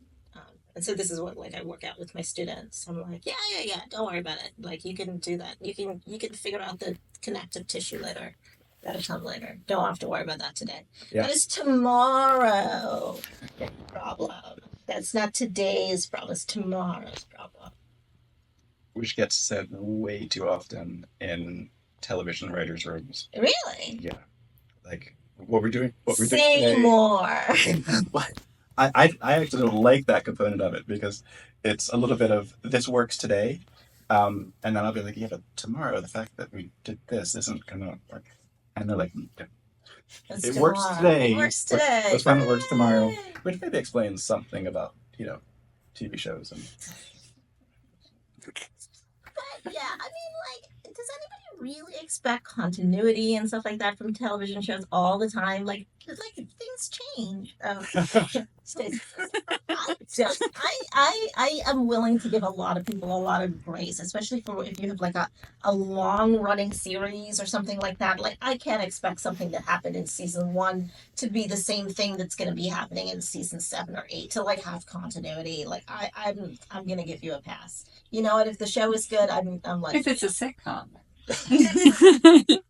And so this is what like I work out with my students. I'm like, yeah, don't worry about it. Like you can do that. You can figure out the connective tissue later. That'll come later. Don't have to worry about that today. Yeah. That is tomorrow problem. That's not today's problem. It's tomorrow's problem. Which gets said way too often in television writers' rooms. Really? Yeah, like what we're doing. Say today. more. What? I actually don't like that component of it because it's a little bit of this works today, and then I'll be like, yeah, but tomorrow the fact that we did this isn't gonna work, and they're like, it works today. It works today. Let's find what works tomorrow, which maybe explains something about TV shows and. But yeah, I mean, like does anybody really expect continuity and stuff like that from television shows all the time? Like things change. Stacey says, I am willing to give a lot of people a lot of grace, especially for if you have like a long running series or something like that. Like I can't expect something that happened in season 1 to be the same thing that's going to be happening in season 7 or 8 to like have continuity. Like I'm going to give you a pass. You know, and if the show is good, I'm like, If it's a sitcom. even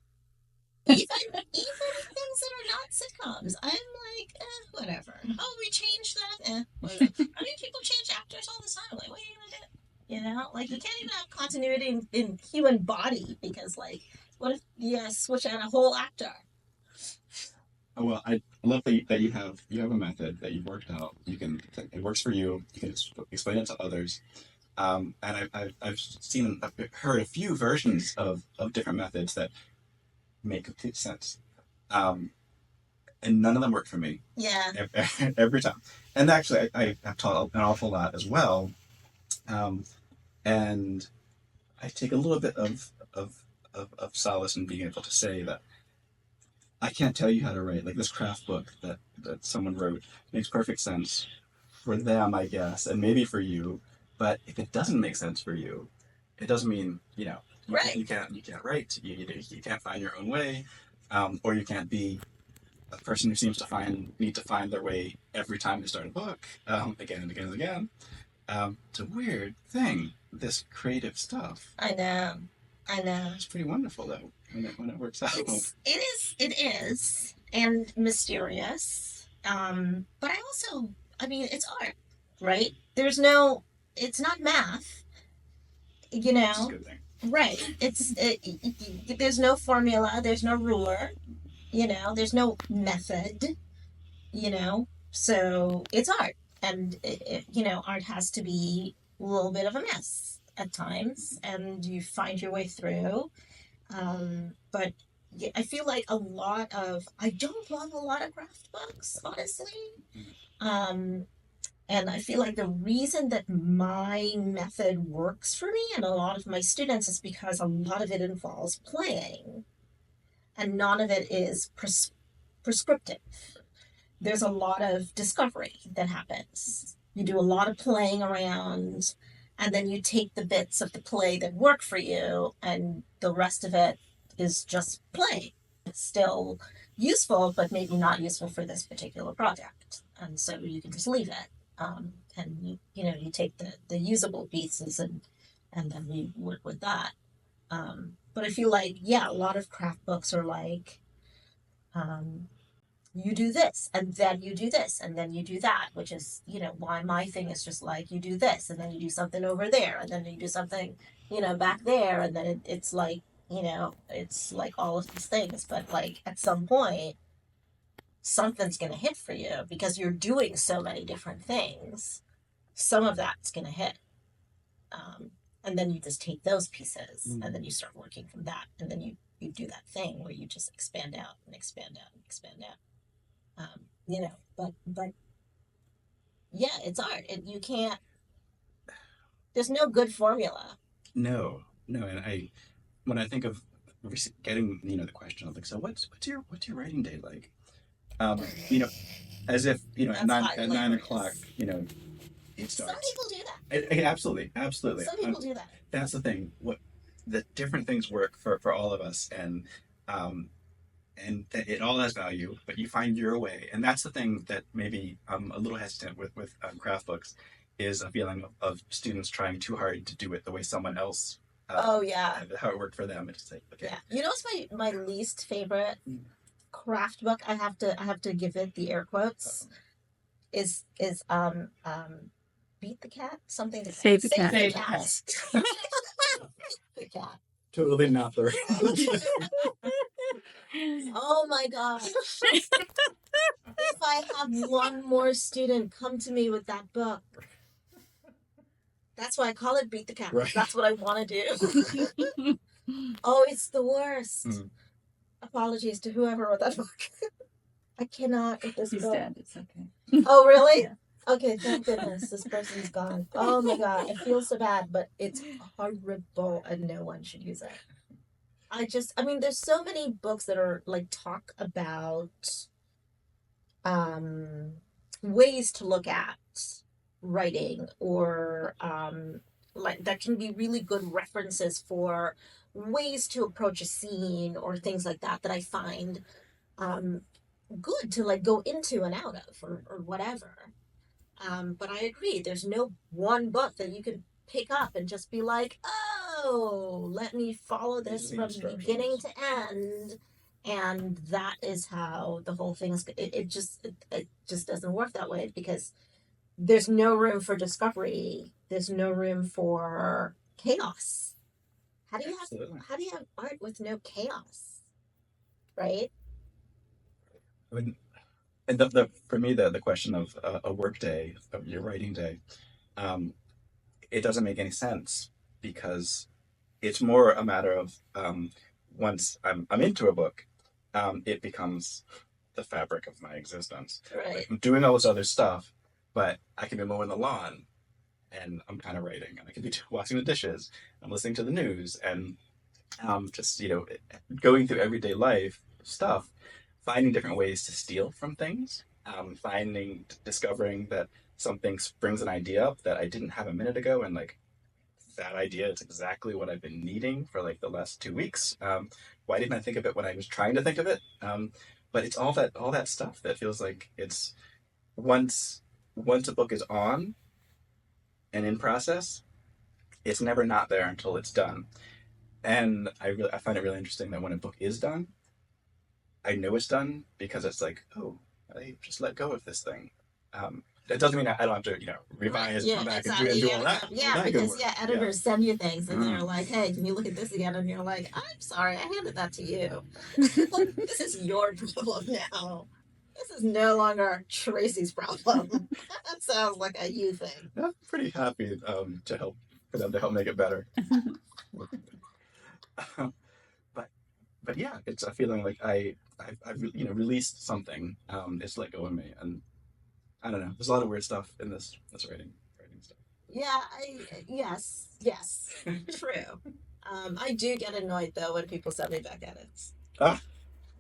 things that are not sitcoms, I'm like, whatever. Oh, we changed that. Whatever. I mean, people change actors all the time. Like, what are you gonna do? You know, like you can't even have continuity in human body because, like, what if you switch out a whole actor? Oh, well, I love that you have a method that you've worked out. You can it works for you. You can explain it to others. And I've seen I've heard a few versions of different methods that make complete sense. Um, and none of them work for me. Yeah. Every time. And actually, I have taught an awful lot as well. And I take a little bit of solace in being able to say that I can't tell you how to write. Like this craft book that someone wrote makes perfect sense for them, I guess, and maybe for you. But if it doesn't make sense for you, it doesn't mean, Right. you can't write. You can't find your own way, or you can't be a person who seems to need to find their way every time they start a book, again and again and again. It's a weird thing, this creative stuff. I know. It's pretty wonderful though when it works out. It is, and mysterious. But I mean, it's art, right? It's not math, you Which is a know. good thing. Right. There's no formula. There's no ruler. There's no method. So it's art, and art has to be a little bit of a mess at times, and you find your way through. But yeah, I feel like I don't love a lot of craft books, honestly. Um, and I feel like the reason that my method works for me and a lot of my students is because a lot of it involves playing, and none of it is prescriptive. There's a lot of discovery that happens. You do a lot of playing around, and then you take the bits of the play that work for you, and the rest of it is just play. It's still useful, but maybe not useful for this particular project, and so you can just leave it. And you take the usable pieces and then you work with that. But I feel like a lot of craft books are like. You do this and then you do this and then you do that, which is why my thing is just like you do this and then you do something over there and then you do something back there, and then it's like it's like all of these things, but like at some point something's going to hit for you because you're doing so many different things. Some of that's going to hit, and then you just take those pieces and then you start working from that, and then you do that thing where you just expand out and expand out and expand out. But yeah, it's art. You can't. There's no good formula. No, and when I think of getting the question of like, so what's your writing day like? You know, as if That's at nine hilarious. o'clock, it Some starts. people do that. Absolutely. Some people do that. That's the thing. What the different things work for all of us, and that it all has value, but you find your way, and that's the thing that maybe I'm a little hesitant with craft books, is a feeling of students trying too hard to do it the way someone else. Oh yeah. How it worked for them. It's like okay. Yeah. What's my least favorite craft book? I have to give it the air quotes. Is beat the cat, something to Save the cat. Save the cat. The cat. Totally not the right. Oh my god. If I have one more student come to me with that book, that's why I call it Beat the Cat. Right. That's what I want to do. Oh, it's the worst. Apologies to whoever wrote that book. I cannot with this He's book. dead. It's okay. Oh, really? Yeah. Okay, thank goodness this person's gone. Oh my god, I feel so bad, but it's horrible and no one should use it. I mean, there's so many books that are like talk about um, ways to look at writing or like that can be really good references for ways to approach a scene or things like that that I find um, good to like go into and out of or whatever. But I agree, there's no one book that you can pick up and just be like, oh, let me follow this These are the from beginning instructions. to end. And that is how the whole thing is. It just doesn't work that way because there's no room for discovery. There's no room for chaos. Absolutely. How do you have art with no chaos? Right? I mean, and the for me, the question of a work day, of your writing day, um, it doesn't make any sense because it's more a matter of once I'm into a book, it becomes the fabric of my existence. Right. Like I'm doing all this other stuff, but I can be mowing the lawn and I'm kind of writing, and I can be washing the dishes, I'm listening to the news, and just going through everyday life stuff, finding different ways to steal from things, discovering that something springs an idea up that I didn't have a minute ago, and like that idea is exactly what I've been needing for like the last 2 weeks. Why didn't I think of it when I was trying to think of it? But it's all that stuff that feels like it's once once a book is on and in process, it's never not there until it's done. And I find it really interesting that when a book is done, I know it's done because it's like, oh, I just let go of this thing. That doesn't mean I don't have to, Right. revise and Yeah, come back and do, exactly. all that, Yeah, good because work. yeah, Yeah. editors send you things and they're Mm. like, "Hey, can you look at this again?" And you're like, "I'm sorry, I handed that to you. This is your problem now. This is no longer Tracy's problem." That sounds like a you thing. I'm pretty happy to help for them to help make it better. but but yeah, it's a feeling like I've released something. It's let go of me, and I don't know. There's a lot of weird stuff in this writing stuff. Yeah, yes, true. I do get annoyed though when people send me back edits. Ah,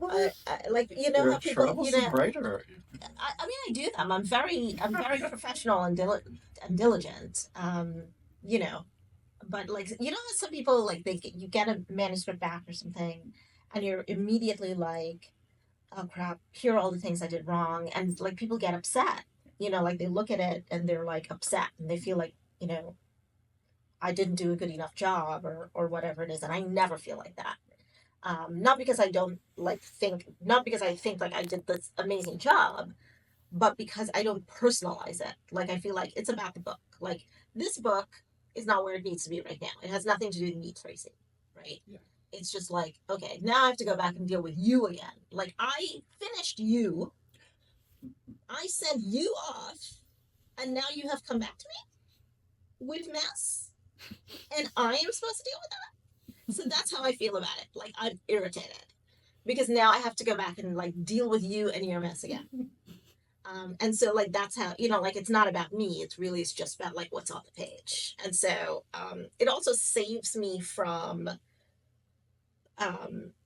I like you know you're how a people troublesome writer. I mean, I do them. I'm very professional and, and diligent. You know, but like you know, how some people like you get a manuscript back or something, and you're immediately like, oh crap, here are all the things I did wrong, and like people get upset. You know, like they look at it and they're like upset, and they feel like I didn't do a good enough job or whatever it is, and I never feel like that. Not because I don't like think, not because I think like I did this amazing job, but because I don't personalize it. Like I feel like it's about the book. Like this book is not where it needs to be right now. It has nothing to do with me, Tracy. Right? Yeah. It's just like, okay, now I have to go back and deal with you again. Like I finished you, I sent you off, and now you have come back to me with mess, and I am supposed to deal with that. So that's how I feel about it. Like I'm irritated because now I have to go back and like deal with you and your mess again. And so like that's how like it's not about me, it's just about like what's on the page. And so it also saves me from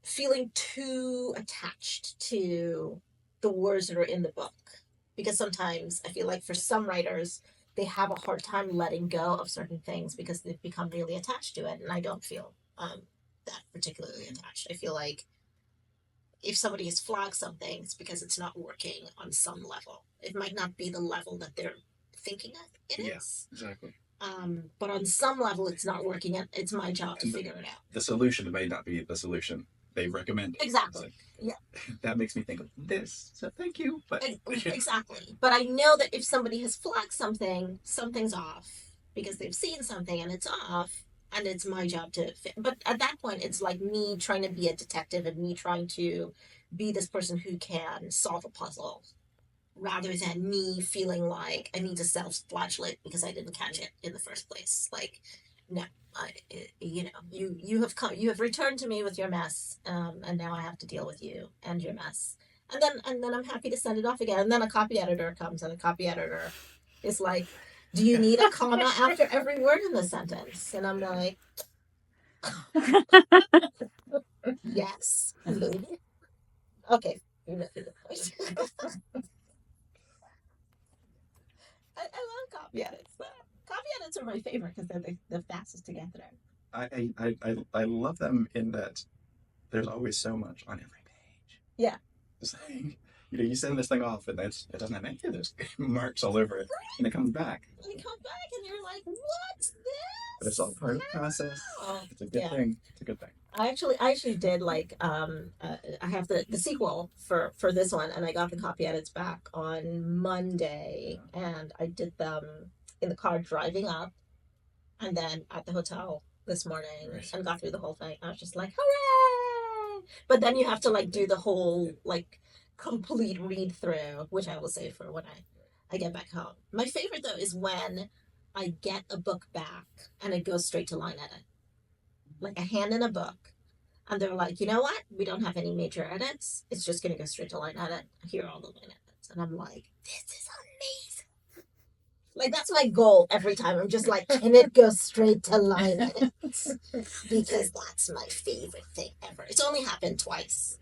feeling too attached to the words that are in the book, because sometimes I feel like for some writers they have a hard time letting go of certain things because they've become really attached to it, and I don't feel that particularly attached. I feel like if somebody has flagged something, it's because it's not working on some level. It might not be the level that they're thinking it is. Yeah, exactly. But on some level, it's not working. And it's my job to figure it out. The solution may not be the solution they recommend. Exactly. Like, yeah. That makes me think of this. So thank you. But exactly. But I know that if somebody has flagged something, something's off because they've seen something and it's off, and it's my job to but at that point it's like me trying to be a detective and me trying to be this person who can solve a puzzle rather than me feeling like I need to self-flagellate because I didn't catch it in the first place. Like no, you have returned to me with your mess, and now I have to deal with you and your mess, and then I'm happy to send it off again, and then a copy editor comes, and a copy editor is like, do you need a comma after every word in the sentence? And I'm like, Yes. Okay. You know the point. I love copy edits. Copy edits are my favorite because they're the fastest to get through. I love them in that there's always so much on every page. Yeah. Saying, you send this thing off and it doesn't have any of those marks all over it, and it comes back. And it comes back, and you're like, "What's this?" But it's all part of the process. Oh, It's a good thing. It's a good thing. I actually did like I have the sequel for this one, and I got the copy edits back on Monday, and I did them in the car driving up, and then at the hotel this morning, Right. and got through the whole thing. I was just like, hooray! But then you have to like do the whole like complete read through, which I will save for when I get back home. My favorite though is when I get a book back and it goes straight to line edit. Like a hand in a book, and they're like, you know what? We don't have any major edits. It's just going to go straight to line edit. Here are all the line edits. And I'm like, this is amazing. Like, that's my goal every time. I'm just like, can it go straight to line edits? Because that's my favorite thing ever. It's only happened twice.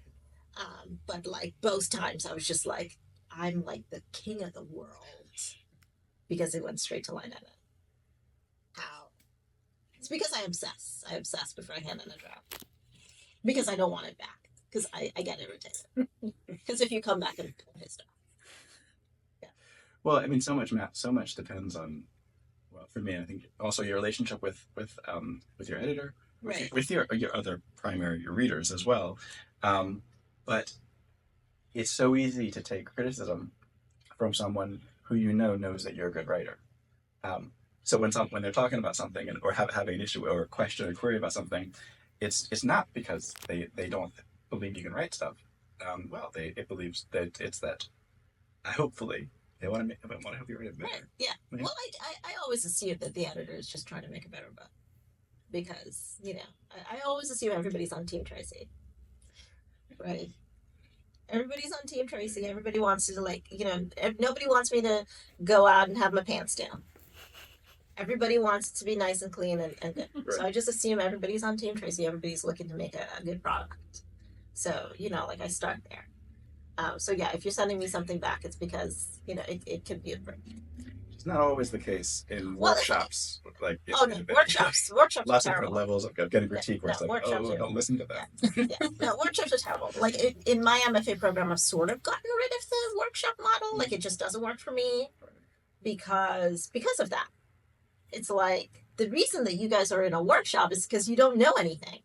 But like both times I was just like, I'm like the king of the world. Because it went straight to line edit. How? It's because I obsess. I obsess before I hand in a draft. Because I don't want it back. Because I get irritated. Because if you come back and pissed off. Yeah. Well, I mean, so much depends on. Well, for me, I think also your relationship with your editor, Right. with your other primary readers as well. But it's so easy to take criticism from someone who knows that you're a good writer. So when they're talking about something or having an issue or a question or query about something, it's not because they don't believe you can write stuff. It believes that it's that hopefully they want to help you write it better. Right. Yeah. Yeah. Well, I always assume that the editor is just trying to make a better book. Because, I always assume everybody's on Team Tracey. Right. Everybody's on Team Tracey. Everybody wants to nobody wants me to go out and have my pants down. Everybody wants it to be nice and clean and good. Right. So I just assume everybody's on Team Tracey. Everybody's looking to make a good product. So, I start there. So yeah, if you're sending me something back, it's because, it could be a break. It's not always the case in workshops. Workshops Lots are of different terrible. levels of getting critique where it's like, workshops are- don't listen to that. Yeah. No, workshops are terrible. Like in my MFA program, I've sort of gotten rid of the workshop model. Like it just doesn't work for me because of that. It's like the reason that you guys are in a workshop is because you don't know anything.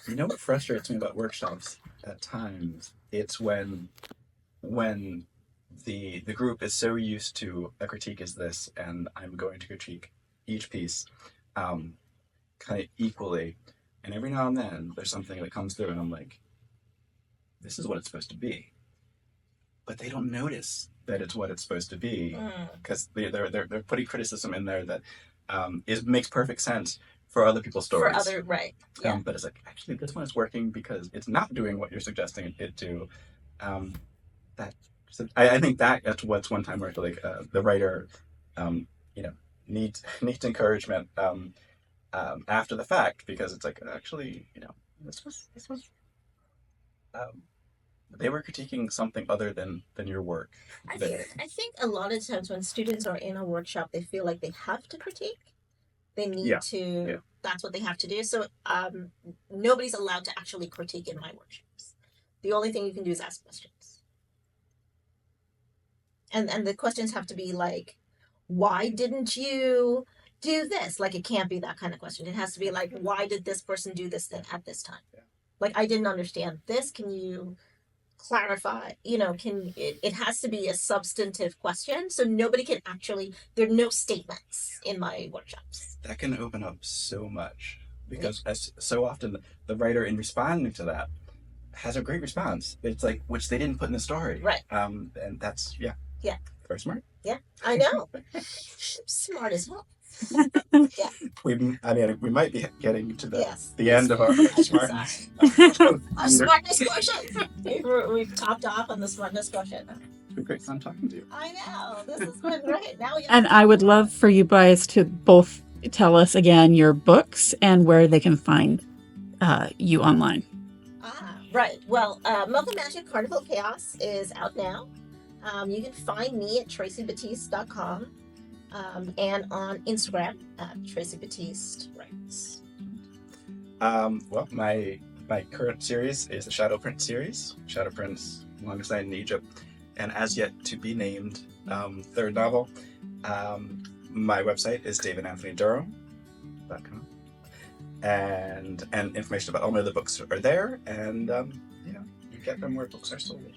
You know what frustrates me about workshops at times? It's when the group is so used to a critique is this, and I'm going to critique each piece kind of equally, and every now and then there's something that comes through, and I'm like, this is what it's supposed to be, but they don't notice that it's what it's supposed to be because they're putting criticism in there that makes perfect sense for other people's stories. Right. Yeah. But it's like, actually, this one is working because it's not doing what you're suggesting it to. I think that's what's one time where like the writer, needs encouragement after the fact, because it's like, actually, this was they were critiquing something other than your work. I think a lot of times when students are in a workshop, they feel like they have to critique. They need to. Yeah. That's what they have to do. So nobody's allowed to actually critique in my workshops. The only thing you can do is ask questions. And the questions have to be like, why didn't you do this? Like, it can't be that kind of question. It has to be like, why did this person do this thing at this time? Yeah. Like, I didn't understand this. Can you clarify? It has to be a substantive question. So nobody can actually, there are no statements in my workshops. That can open up so much because so often the writer, in responding to that, has a great response. It's like, which they didn't put in the story. Right. And that's, yeah. Very smart. Yeah, I know. Smart as well. Yeah. We might be getting to the Yes. end of our smart. Our smartness quotient. We've topped off on the smartness quotient. It's been great fun talking to you. I know. This has been great. Now we And I would love for you guys to both tell us again your books and where they can find you online. Right. Well, Moko Magic Carnival Chaos is out now. You can find me at tracybaptiste.com and on Instagram at Tracey Baptiste Writes. Well, my current series is the Shadow Prince series. Shadow Prince, Longest Night in Egypt, and as yet to be named third novel. My website is davidanthonydurham.com, and information about all my other books are there, and you get them where books are sold.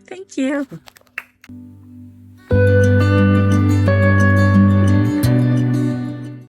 Thank you.